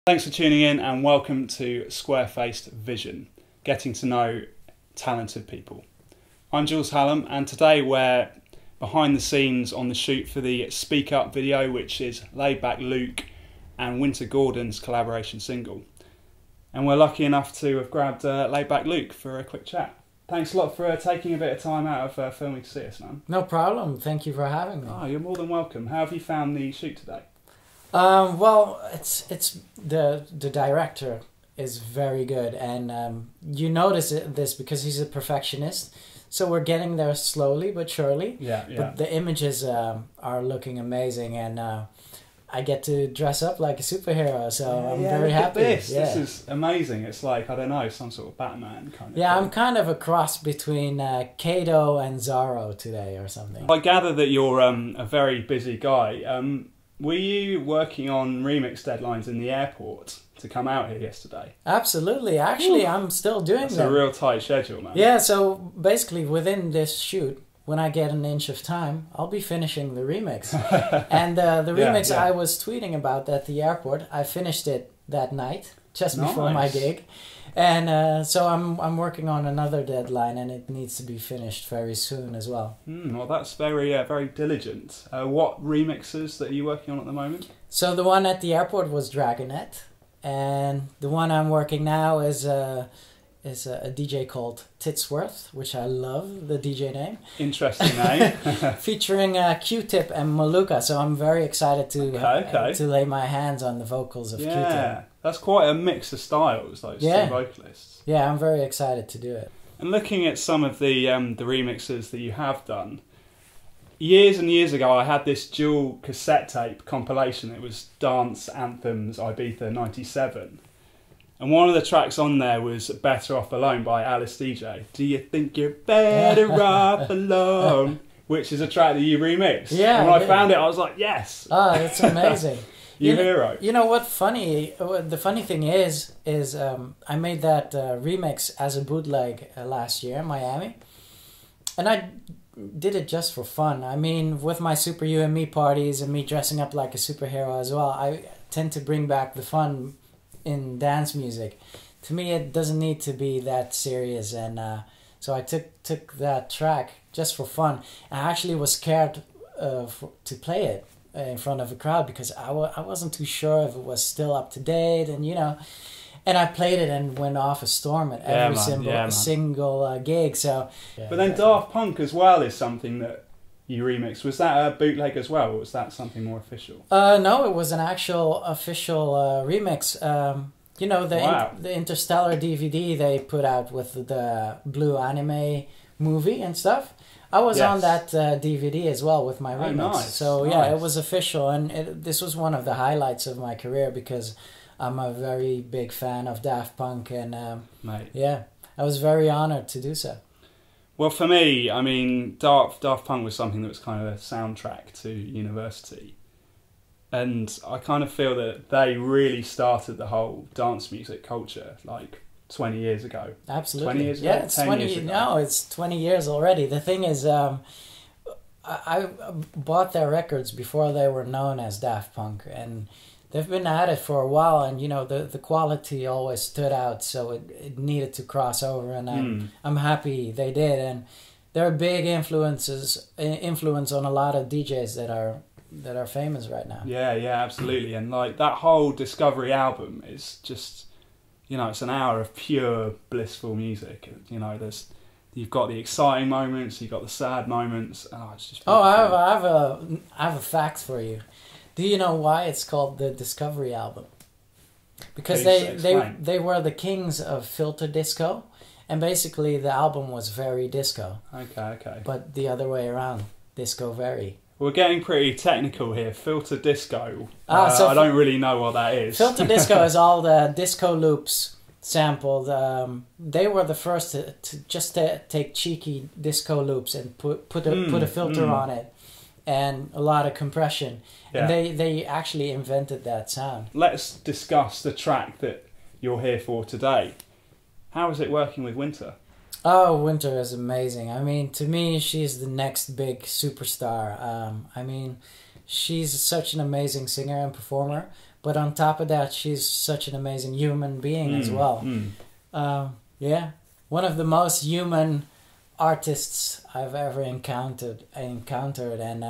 Thanks for tuning in and welcome to Squarefaced Vision, getting to know talented people. I'm Jules Hallam and today we're behind the scenes on the shoot for the Speak Up video, which is Laidback Luke and Wynter Gordon's collaboration single. And we're lucky enough to have grabbed Laidback Luke for a quick chat. Thanks a lot for taking a bit of time out of filming to see us, man. No problem. Thank you for having me. Oh, you're more than welcome. How have you found the shoot today? Well, it's the director is very good, and you notice this because he's a perfectionist. So we're getting there slowly but surely. Yeah. But the images are looking amazing, and I get to dress up like a superhero, so I'm very happy. This is amazing. It's like, I don't know, some sort of Batman kind of Yeah, thing. I'm kind of a cross between Kato and Zorro today or something. I gather that you're a very busy guy. Were you working on remix deadlines in the airport to come out here yesterday? Absolutely. Actually, I'm still doing That's them. a real tight schedule, man. Yeah, so basically within this shoot, when I get an inch of time, I'll be finishing the remix. And the remix I was tweeting about at the airport, I finished it that night, just before my gig. And so I'm working on another deadline, and it needs to be finished very soon as well. Well, that's very very diligent. What remixes that are you working on at the moment? So the one at the airport was Dragonet, and the one I'm working now is a DJ called Titsworth, which I love, the DJ name. Interesting name. Featuring Q-Tip and Maluka, so I'm very excited to lay my hands on the vocals of Q-Tip. Yeah, that's quite a mix of styles, those two vocalists. Yeah, I'm very excited to do it. And looking at some of the remixes that you have done, years and years ago I had this dual cassette tape compilation. It was Dance Anthems Ibiza 97. And one of the tracks on there was Better Off Alone by Alice DJ. Do you think you're better off alone? Which is a track that you remixed. Yeah. And when I found it, I was like, yes. Oh, that's amazing. You hero. You know what funny? The funny thing is I made that remix as a bootleg last year in Miami. And I did it just for fun. I mean, with my Super You and Me parties and me dressing up like a superhero as well, I tend to bring back the fun in dance music. To me, it doesn't need to be that serious, and so I took that track just for fun. I actually was scared to play it in front of a crowd because I wasn't too sure if it was still up to date, and and I played it and went off a storm at every single gig. So, but then Daft Punk as well is something that you remixed. Was that a bootleg as well, or was that something more official? No, it was an actual official remix. The Interstellar DVD they put out with the blue anime movie and stuff. I was on that DVD as well with my remix. Nice. So yeah, it was official, and this was one of the highlights of my career because I'm a very big fan of Daft Punk, and I was very honored to do so. Well, for me, I mean, Daft Punk was something that was kind of a soundtrack to university. And I kind of feel that they really started the whole dance music culture, like 20 years ago. Absolutely. 20 years ago? Yeah, it's 20 years ago. No, it's 20 years already. The thing is, I bought their records before they were known as Daft Punk, and they've been at it for a while, and the quality always stood out, so it needed to cross over, and I'm happy they did, and they're a big influence on a lot of DJs that are famous right now. Yeah, absolutely. And like that whole Discovery album is just, it's an hour of pure blissful music. You've got the exciting moments, you've got the sad moments. Oh, it's just beautiful. I have a fact for you. Do you know why it's called the Discovery album? Because they were the kings of filter disco, and basically the album was very disco. Okay. But the other way around, disco very. We're getting pretty technical here. Filter disco. I don't really know what that is. Filter disco is all the disco loops sampled. They were the first to just take cheeky disco loops and put a filter on it. And a lot of compression. Yeah. And they actually invented that sound. Let's discuss the track that you're here for today. How is it working with Wynter? Oh, Wynter is amazing. I mean, to me, she's the next big superstar. She's such an amazing singer and performer, but on top of that, she's such an amazing human being as well. Yeah, one of the most human artists I've ever encountered, and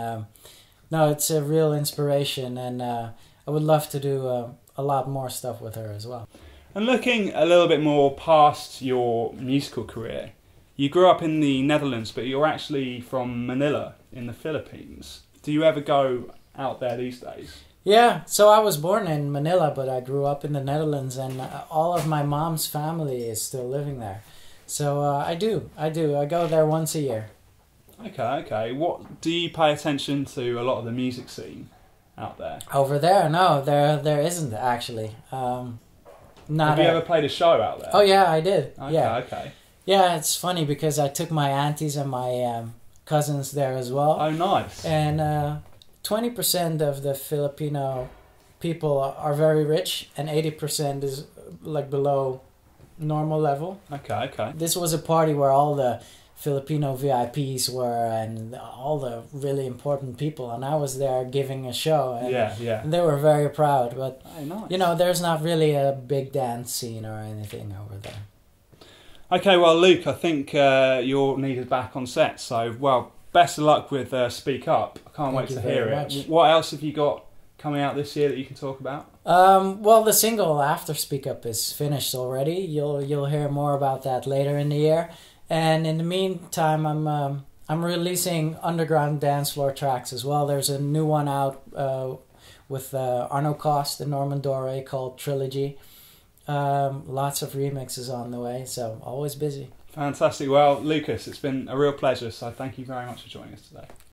no, it's a real inspiration, and I would love to do a lot more stuff with her as well. And looking a little bit more past your musical career, you grew up in the Netherlands, but you're actually from Manila in the Philippines. Do you ever go out there these days? Yeah, so I was born in Manila, but I grew up in the Netherlands, and all of my mom's family is still living there. So I do. I go there once a year. Okay. What do you pay attention to a lot of the music scene out there? Over there? No, there isn't actually. Have you ever played a show out there? Oh yeah, I did. Okay. Yeah, it's funny because I took my aunties and my cousins there as well. Oh, nice. And 20% of the Filipino people are very rich, and 80% is like below normal level. Okay. This was a party where all the Filipino VIPs were, and all the really important people, and I was there giving a show. And Yeah. And they were very proud, but nice. there's not really a big dance scene or anything over there. Okay, well, Luke, I think you're needed back on set, so, well, best of luck with Speak Up. I can't wait to hear it. What else have you got coming out this year that you can talk about? Well, the single after Speak Up is finished already. You'll hear more about that later in the year. And in the meantime, I'm releasing underground dance floor tracks as well. There's a new one out with Arno Cost and Norman Dore called Trilogy. Lots of remixes on the way, so always busy. Fantastic. Well, Lucas, it's been a real pleasure, so thank you very much for joining us today.